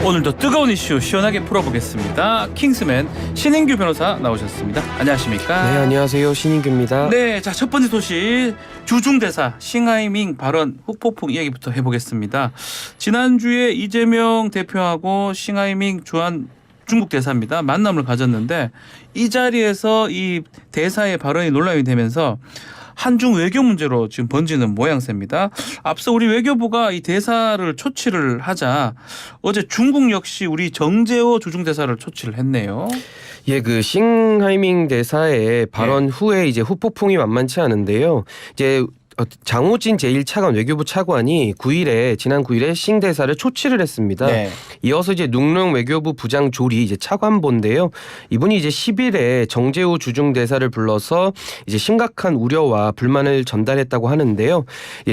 오늘도 뜨거운 이슈 시원하게 풀어보겠습니다. 킹스맨 신인규 변호사 나오셨습니다. 안녕하십니까? 네, 안녕하세요. 신인규입니다. 네, 자, 첫 번째 소식 주중대사 싱하이밍 발언 후폭풍 이야기부터 해보겠습니다. 지난주에 이재명 대표하고 싱하이밍 주한 중국 대사입니다. 만남을 가졌는데 이 자리에서 이 대사의 발언이 논란이 되면서 한중 외교 문제로 지금 번지는 모양새입니다. 앞서 우리 외교부가 이 대사를 초치를 하자 어제 중국 역시 우리 정재호 주중대사를 초치를 했네요. 예, 그 싱하이밍 대사의 발언 후에 이제 후폭풍이 만만치 않은데요. 이제 장호진 제1차관 외교부 차관이 지난 9일에 싱 대사를 초치를 했습니다. 네. 이어서 이제 눅룡 외교부 부장 조리 이제 차관보인데요. 이분이 이제 10일에 정재호 주중 대사를 불러서 이제 심각한 우려와 불만을 전달했다고 하는데요.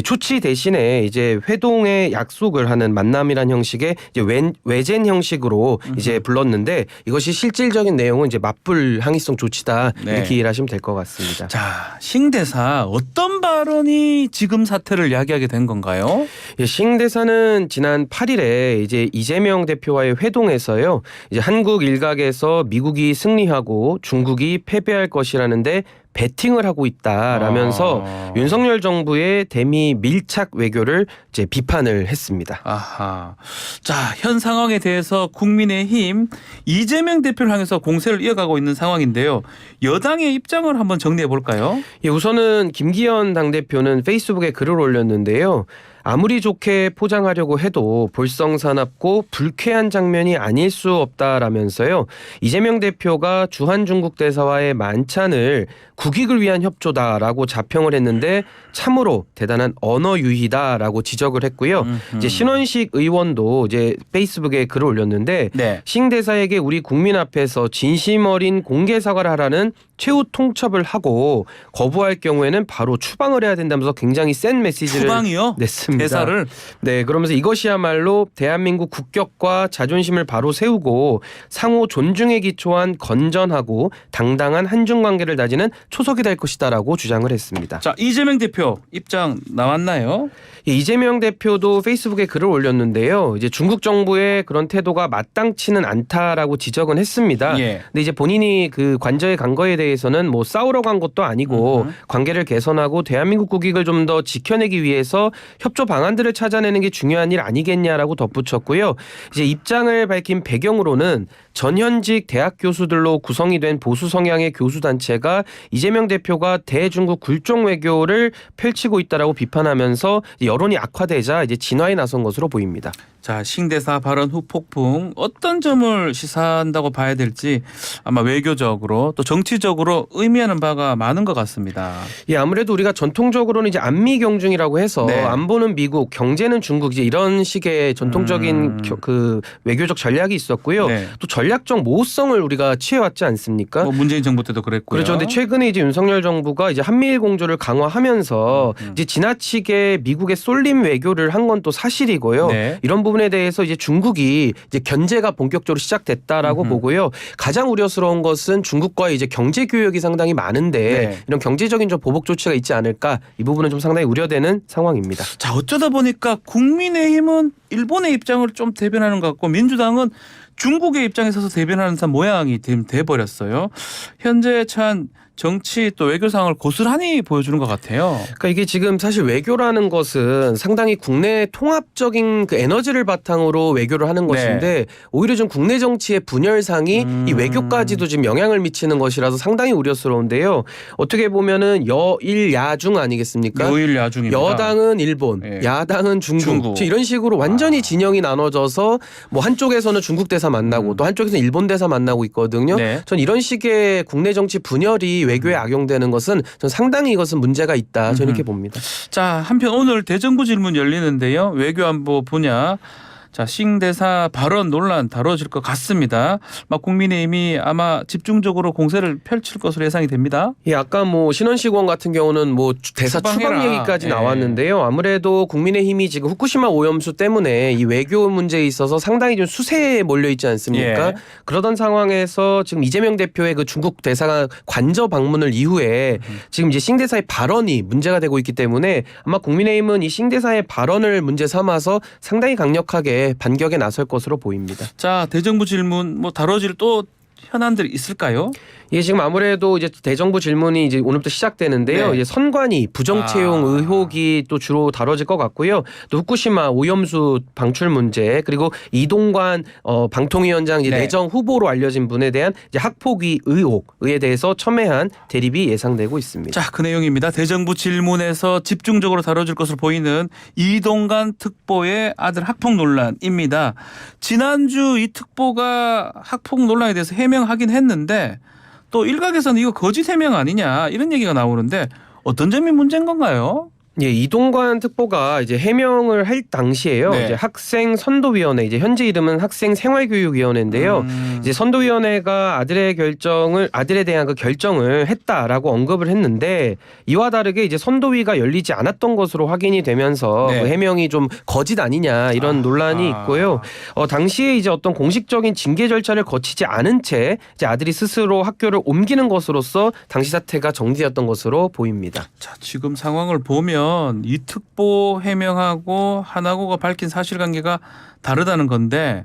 초치 대신에 이제 회동의 약속을 하는 만남이란 형식의 이제 외젠 형식으로 이제 불렀는데 이것이 실질적인 내용은 이제 맞불 항의성 조치다 이렇게 이해하시면 될 것 같습니다. 자, 싱 대사 어떤 발언이 지금 사태를 야기하게 된 건가요? 예, 싱 대사는 지난 8일에 이제 이재명 대표와의 회동에서요. 이제 한국 일각에서 미국이 승리하고 중국이 패배할 것이라는데 배팅을 하고 있다라면서 윤석열 정부의 대미 밀착 외교를 이제 비판을 했습니다. 아하. 자, 현 상황에 대해서 국민의힘 이재명 대표를 향해서 공세를 이어가고 있는 상황인데요. 여당의 입장을 한번 정리해 볼까요? 예, 우선은 김기현 당대표는 페이스북에 글을 올렸는데요. 아무리 좋게 포장하려고 해도 볼썽사납고 불쾌한 장면이 아닐 수 없다라면서요. 이재명 대표가 주한 중국 대사와의 만찬을 국익을 위한 협조다라고 자평을 했는데 참으로 대단한 언어 유희다라고 지적을 했고요. 이제 신원식 의원도 이제 페이스북에 글을 올렸는데 싱 대사에게 우리 국민 앞에서 진심 어린 공개 사과를 하라는 최후 통첩을 하고 거부할 경우에는 바로 추방을 해야 된다면서 굉장히 센 메시지를 냈습니다. 대사를 네, 그러면서 이것이야말로 대한민국 국격과 자존심을 바로 세우고 상호 존중에 기초한 건전하고 당당한 한중 관계를 다지는 초석이 될 것이다라고 주장을 했습니다. 자, 이재명 대표 입장 나왔나요? 예, 이재명 대표도 페이스북에 글을 올렸는데요. 이제 중국 정부의 그런 태도가 마땅치는 않다라고 지적은 했습니다. 근데 이제 본인이 그 관저에 간 거에 대해서는 뭐 싸우러 간 것도 아니고 관계를 개선하고 대한민국 국익을 좀 더 지켜내기 위해서 협조 방안들을 찾아내는 게 중요한 일 아니겠냐라고 덧붙였고요. 이제 입장을 밝힌 배경으로는 전현직 대학 교수들로 구성이 된 보수 성향의 교수 단체가 이재명 대표가 대중국 굴종 외교를 펼치고 있다라고 비판하면서 여론이 악화되자 이제 진화에 나선 것으로 보입니다. 자, 싱 대사 발언 후 폭풍 어떤 점을 시사한다고 봐야 될지 아마 외교적으로 또 정치적으로 의미하는 바가 많은 것 같습니다. 예, 아무래도 우리가 전통적으로는 이제 안미 경중이라고 해서 안보는 미국, 경제는 중국 이제 이런 식의 전통적인 그 외교적 전략이 있었고요. 또 전략적 모호성을 우리가 취해왔지 않습니까? 뭐 문재인 정부 때도 그랬고요. 그렇죠. 근데 최근에 이제 윤석열 정부가 이제 한미일 공조를 강화하면서 이제 지나치게 미국의 쏠림 외교를 한 건 또 사실이고요. 이런 부분에 대해서 이제 중국이 이제 견제가 본격적으로 시작됐다라고 보고요. 가장 우려스러운 것은 중국과의 이제 경제 교역이 상당히 많은데 이런 경제적인 좀 보복 조치가 있지 않을까 이 부분은 좀 상당히 우려되는 상황입니다. 자, 어쩌다 보니까 국민의힘은 일본의 입장을 좀 대변하는 것 같고 민주당은 중국의 입장에 서서 대변하는 모양이 돼버렸어요. 현재 처한 정치 또 외교 상황을 고스란히 보여주는 것 같아요. 그러니까 이게 지금 사실 외교라는 것은 상당히 국내 통합적인 그 에너지를 바탕으로 외교를 하는 것인데 오히려 좀 국내 정치의 분열상이 이 외교까지도 지금 영향을 미치는 것이라서 상당히 우려스러운데요. 어떻게 보면은 여일야중 아니겠습니까? 여일야중입니다. 여당은 일본, 야당은 중국. 이런 식으로 완전히 진영이 나눠져서 뭐 한쪽에서는 중국 대사 만나고 또 한쪽에서는 일본 대사 만나고 있거든요. 전 이런 식의 국내 정치 분열이 외교에 악용되는 것은 전 상당히 이것은 문제가 있다. 저는 이렇게 봅니다. 자, 한편 오늘 대정부 질문 열리는데요. 외교안보 분야. 자, 싱 대사 발언 논란 다뤄질 것 같습니다. 막 국민의힘이 아마 집중적으로 공세를 펼칠 것으로 예상이 됩니다. 예, 아까 뭐 신원식 의원 같은 경우는 뭐 대사 추방 얘기까지 나왔는데요. 아무래도 국민의힘이 지금 후쿠시마 오염수 때문에 이 외교 문제에 있어서 상당히 좀 수세에 몰려 있지 않습니까? 그러던 상황에서 지금 이재명 대표의 그 중국 대사가 관저 방문을 이후에 지금 이제 싱 대사의 발언이 문제가 되고 있기 때문에 아마 국민의힘은 이 싱 대사의 발언을 문제 삼아서 상당히 강력하게 빠르게 반격에 나설 것으로 보입니다. 자, 대정부 질문 뭐 다뤄질 또 현안들이 있을까요? 예, 지금 아무래도 이제 대정부 질문이 이제 오늘부터 시작되는데요. 네. 이제 선관위 부정 채용 의혹이 또 주로 다뤄질 것 같고요. 또 후쿠시마 오염수 방출 문제 그리고 이동관 방통위원장 이제 네. 내정 후보로 알려진 분에 대한 이제 학폭위 의혹에 대해서 첨예한 대립이 예상되고 있습니다. 자, 그 내용입니다. 대정부 질문에서 집중적으로 다뤄질 것으로 보이는 이동관 특보의 아들 학폭 논란입니다. 지난주 이 특보가 학폭 논란에 대해서 해명하긴 했는데 또 일각에서는 이거 거짓 해명 아니냐 이런 얘기가 나오는데 어떤 점이 문제인 건가요? 예, 이동관 특보가 이제 해명을 할 당시에요. 네. 이제 학생 선도위원회, 이제 현재 이름은 학생 생활교육위원회인데요. 이제 선도위원회가 아들에 대한 그 결정을 했다라고 언급을 했는데 이와 다르게 이제 선도위가 열리지 않았던 것으로 확인이 되면서 네. 그 해명이 좀 거짓 아니냐 이런 논란이 있고요. 당시에 이제 어떤 공식적인 징계 절차를 거치지 않은 채 이제 아들이 스스로 학교를 옮기는 것으로서 당시 사태가 정지였던 것으로 보입니다. 자, 지금 상황을 보면 이 특보 해명하고 하나고가 밝힌 사실관계가 다르다는 건데,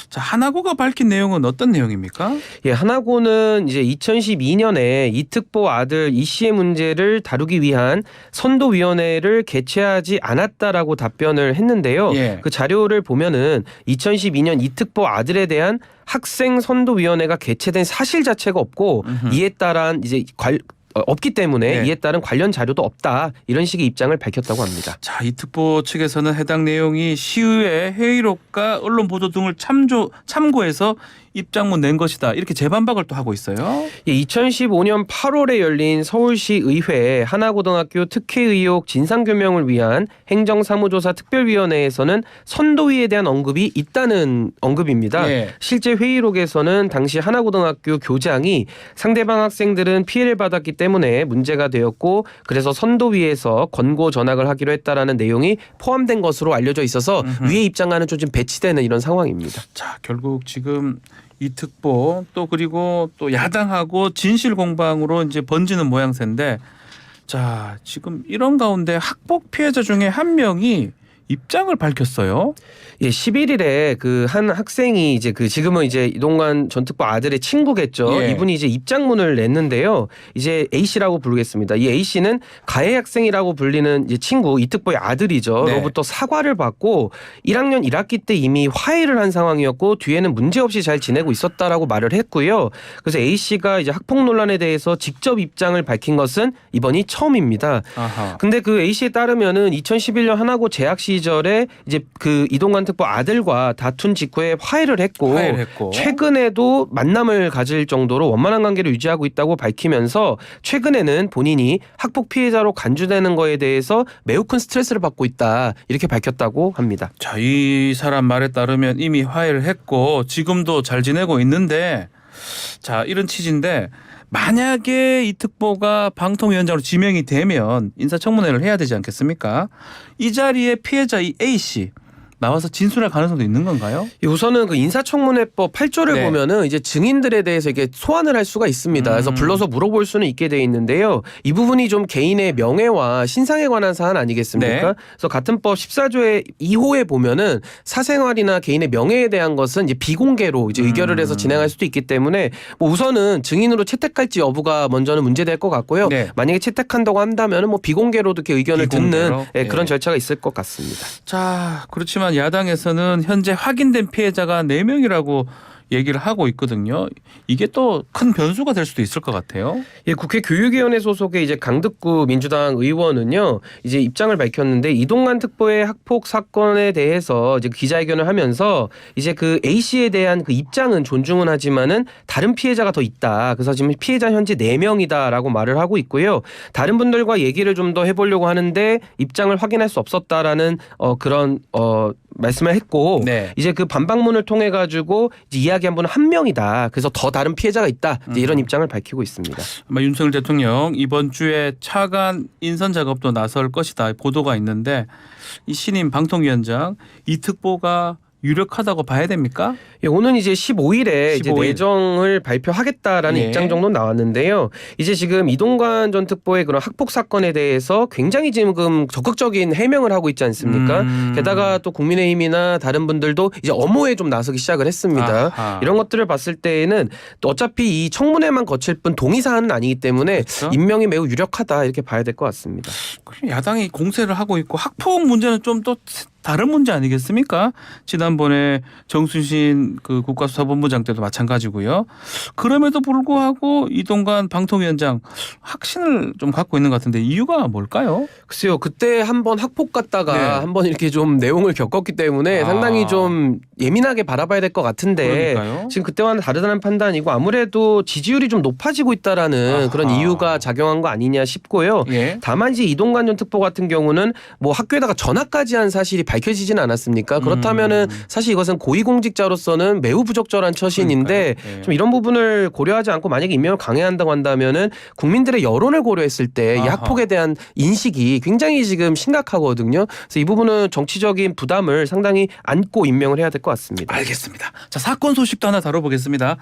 자, 하나고가 밝힌 내용은 어떤 내용입니까? 예, 하나고는 이제 2012년에 이특보 아들 이 씨의 문제를 다루기 위한 선도위원회를 개최하지 않았다라고 답변을 했는데요. 예. 그 자료를 보면은 2012년 이특보 아들에 대한 학생 선도위원회가 개최된 사실 자체가 없고 이에 따른 이제 없기 때문에 네. 이에 따른 관련 자료도 없다 이런 식의 입장을 밝혔다고 합니다. 자, 이 특보 측에서는 해당 내용이 시의회 회의록과 언론 보도 등을 참고해서 입장문 낸 것이다 이렇게 재반박을 또 하고 있어요. 예, 2015년 8월에 열린 서울시 의회 하나고등학교 특혜 의혹 진상규명을 위한 행정사무조사 특별위원회에서는 선도위에 대한 언급이 있다는 언급입니다. 예. 실제 회의록에서는 당시 하나고등학교 교장이 상대방 학생들은 피해를 받았기 때문에 문제가 되었고 그래서 선도위에서 권고 전학을 하기로 했다라는 내용이 포함된 것으로 알려져 있어서 위에 입장과는 좀 배치되는 이런 상황입니다. 자, 결국 지금 이 특보 또 그리고 또 야당하고 진실 공방으로 이제 번지는 모양새인데, 자, 지금 이런 가운데 학폭 피해자 중에 한 명이 입장을 밝혔어요. 예, 11일에 그 한 학생이 이제 지금은 이제 이동관 전 특보 아들의 친구겠죠. 예. 이분이 이제 입장문을 냈는데요. 이제 A 씨라고 부르겠습니다. 이 A 씨는 가해 학생이라고 불리는 이제 친구 이 특보의 아들이죠. 네. 로부터 사과를 받고 1학년 1학기 때 이미 화해를 한 상황이었고 뒤에는 문제 없이 잘 지내고 있었다라고 말을 했고요. 그래서 A 씨가 이제 학폭 논란에 대해서 직접 입장을 밝힌 것은 이번이 처음입니다. 아하. 근데 그 A 씨에 따르면은 2011년 하나고 재학 시절에 이제 그 이동관 특보 아들과 다툰 직후에 화해를 했고 최근에도 만남을 가질 정도로 원만한 관계를 유지하고 있다고 밝히면서 최근에는 본인이 학폭 피해자로 간주되는 거에 대해서 매우 큰 스트레스를 받고 있다 이렇게 밝혔다고 합니다. 자, 이 사람 말에 따르면 이미 화해를 했고 지금도 잘 지내고 있는데, 자, 이런 취지인데 만약에 이 특보가 방통위원장으로 지명이 되면 인사청문회를 해야 되지 않겠습니까? 이 자리에 피해자 이 A 씨 나와서 진술할 가능성도 있는 건가요? 우선은 그 인사청문회법 8조를 네. 보면은 이제 증인들에 대해서 이게 소환을 할 수가 있습니다. 그래서 불러서 물어볼 수는 있게 돼 있는데요. 이 부분이 좀 개인의 명예와 신상에 관한 사안 아니겠습니까? 네. 그래서 같은 법 14조의 2호에 보면은 사생활이나 개인의 명예에 대한 것은 이제 비공개로 이제 의결을 해서 진행할 수도 있기 때문에 뭐 우선은 증인으로 채택할지 여부가 먼저는 문제될 것 같고요. 네. 만약에 채택한다고 한다면은 뭐 비공개로도 이렇게 의견을 비공개로? 듣는 그런 네. 절차가 있을 것 같습니다. 자, 그렇지만 야당에서는 현재 확인된 피해자가 4명이라고 얘기를 하고 있거든요. 이게 또 큰 변수가 될 수도 있을 것 같아요. 예, 국회 교육위원회 소속의 이제 강득구 민주당 의원은요, 이제 입장을 밝혔는데 이동관 특보의 학폭 사건에 대해서 이제 기자회견을 하면서 이제 그 A 씨에 대한 그 입장은 존중은 하지만은 다른 피해자가 더 있다. 그래서 지금 피해자 현재 4명이다라고 말을 하고 있고요. 다른 분들과 얘기를 좀 더 해보려고 하는데 입장을 확인할 수 없었다라는 그런 말씀을 했고 네. 이제 그 반박문을 통해 가지고 이제 이야기한 분은 한 명이다. 그래서 더 다른 피해자가 있다. 이제 이런 입장을 밝히고 있습니다. 아마 윤석열 대통령 이번 주에 차관 인선 작업도 나설 것이다 보도가 있는데 이 신임 방통위원장 이 특보가 유력하다고 봐야 됩니까? 예, 오는 이제 15일에 이제 15일. 내정을 발표하겠다라는 예. 입장 정도 나왔는데요. 이제 지금 이동관 전 특보의 그런 학폭 사건에 대해서 굉장히 지금 적극적인 해명을 하고 있지 않습니까? 게다가 또 국민의힘이나 다른 분들도 이제 엄호에 좀 나서기 시작을 했습니다. 아하. 이런 것들을 봤을 때에는 또 어차피 이 청문회만 거칠 뿐 동의 사안은 아니기 때문에 그렇죠? 임명이 매우 유력하다 이렇게 봐야 될 것 같습니다. 야당이 공세를 하고 있고 학폭 문제는 좀 또 다른 문제 아니겠습니까? 지난번에 정순신 그 국가수사본부장 때도 마찬가지고요. 그럼에도 불구하고 이동관 방통위원장 확신을 좀 갖고 있는 것 같은데 이유가 뭘까요? 글쎄요, 그때 한번 학폭 갔다가 네. 한번 이렇게 좀 내용을 겪었기 때문에 아. 상당히 좀 예민하게 바라봐야 될 것 같은데 그러니까요. 지금 그때와는 다르다는 판단이고 아무래도 지지율이 좀 높아지고 있다라는 아하. 그런 이유가 작용한 거 아니냐 싶고요. 예. 다만 이제 이동관 전 특보 같은 경우는 뭐 학교에다가 전학까지 한 사실이 밝혀지지는 않았습니까? 그렇다면은 사실 이것은 고위공직자로서는 매우 부적절한 처신인데 그러니까요. 예. 좀 이런 부분을 고려하지 않고 만약에 임명을 강행한다고 한다면은 국민들의 여론을 고려했을 때 이 아하. 학폭에 대한 인식이 굉장히 지금 심각하거든요. 그래서 이 부분은 정치적인 부담을 상당히 안고 임명을 해야 될 것 같습니다. 알겠습니다. 자, 사건 소식도 하나 다뤄보겠습니다.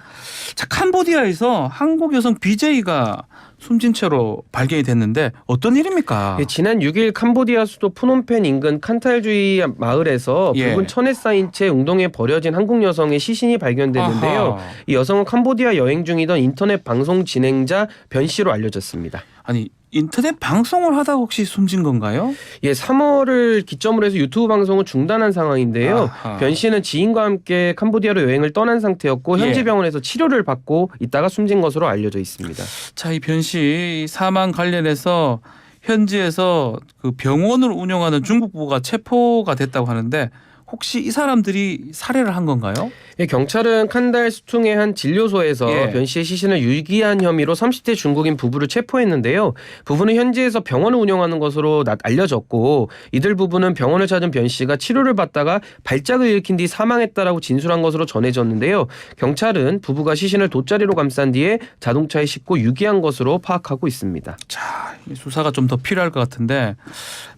자, 캄보디아에서 한국 여성 BJ가 숨진 채로 발견이 됐는데 어떤 일입니까? 예, 지난 6일 캄보디아 수도 푸놈펜 인근 칸탈주이 마을에서 예. 붉은 천에 쌓인 채 웅덩이에 버려진 한국 여성의 시신이 발견됐는데요. 아하. 이 여성은 캄보디아 여행 중이던 인터넷 방송 진행자 변 씨로 알려졌습니다. 아니 인터넷 방송을 하다가 혹시 숨진 건가요? 예, 3월을 기점으로 해서 유튜브 방송을 중단한 상황인데요. 아하. 변 씨는 지인과 함께 캄보디아로 여행을 떠난 상태였고 현지 예. 병원에서 치료를 받고 있다가 숨진 것으로 알려져 있습니다. 자, 이 변 씨 사망 관련해서 현지에서 그 병원을 운영하는 중국부가 체포가 됐다고 하는데 혹시 이 사람들이 살해를 한 건가요? 예, 경찰은 칸달 수퉁의 한 진료소에서 예. 변 씨의 시신을 유기한 혐의로 30대 중국인 부부를 체포했는데요. 부부는 현지에서 병원을 운영하는 것으로 알려졌고 이들 부부는 병원을 찾은 변 씨가 치료를 받다가 발작을 일으킨 뒤 사망했다라고 진술한 것으로 전해졌는데요. 경찰은 부부가 시신을 돗자리로 감싼 뒤에 자동차에 싣고 유기한 것으로 파악하고 있습니다. 자, 이 수사가 좀 더 필요할 것 같은데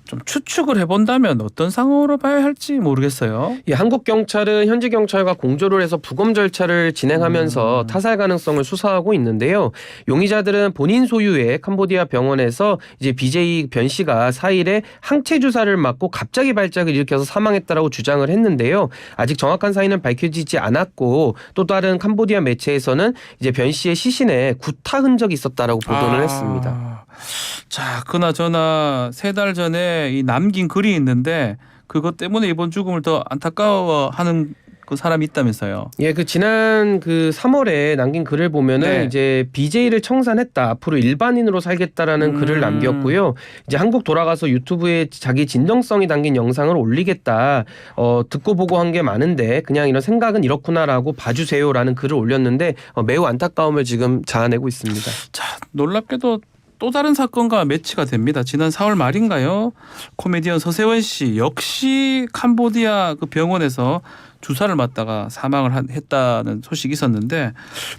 좀 추측을 해본다면 어떤 상황으로 봐야 할지 모르겠어요. 예, 한국 경찰은 현지 경찰과 공조를 해서 부검 절차를 진행하면서 타살 가능성을 수사하고 있는데요. 용의자들은 본인 소유의 캄보디아 병원에서 이제 BJ 변 씨가 4일에 항체 주사를 맞고 갑자기 발작을 일으켜서 사망했다라고 주장을 했는데요. 아직 정확한 사인은 밝혀지지 않았고 또 다른 캄보디아 매체에서는 이제 변 씨의 시신에 구타 흔적이 있었다라고 보도를 했습니다. 자, 그나저나 3달 전에 이 남긴 글이 있는데 그것 때문에 이번 죽음을 더 안타까워하는 그 사람이 있다면서요. 예, 그 지난 그 3월에 남긴 글을 보면은 네. 이제 BJ를 청산했다. 앞으로 일반인으로 살겠다라는 글을 남겼고요. 이제 한국 돌아가서 유튜브에 자기 진정성이 담긴 영상을 올리겠다. 듣고 보고 한 게 많은데 그냥 이런 생각은 이렇구나라고 봐주세요라는 글을 올렸는데 매우 안타까움을 지금 자아내고 있습니다. 자, 놀랍게도 또 다른 사건과 매치가 됩니다. 지난 4월 말인가요? 코미디언 서세원 씨 역시 캄보디아 그 병원에서 주사를 맞다가 사망을 했다는 소식이 있었는데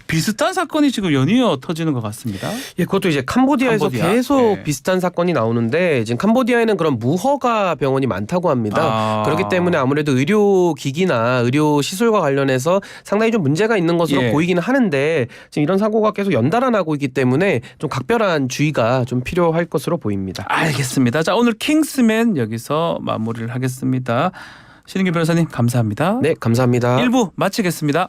비슷한 사건이 지금 연이어 터지는 것 같습니다. 예, 그것도 이제 캄보디아에서 캄보디아? 계속 네. 비슷한 사건이 나오는데 지금 캄보디아에는 그런 무허가 병원이 많다고 합니다. 그렇기 때문에 아무래도 의료기기나 의료시설과 관련해서 상당히 좀 문제가 있는 것으로 예. 보이기는 하는데 지금 이런 사고가 계속 연달아 나고 있기 때문에 좀 각별한 주의가 좀 필요할 것으로 보입니다. 알겠습니다. 자, 오늘 킹스맨 여기서 마무리를 하겠습니다. 신인규 변호사님 감사합니다. 네, 감사합니다. 1부 마치겠습니다.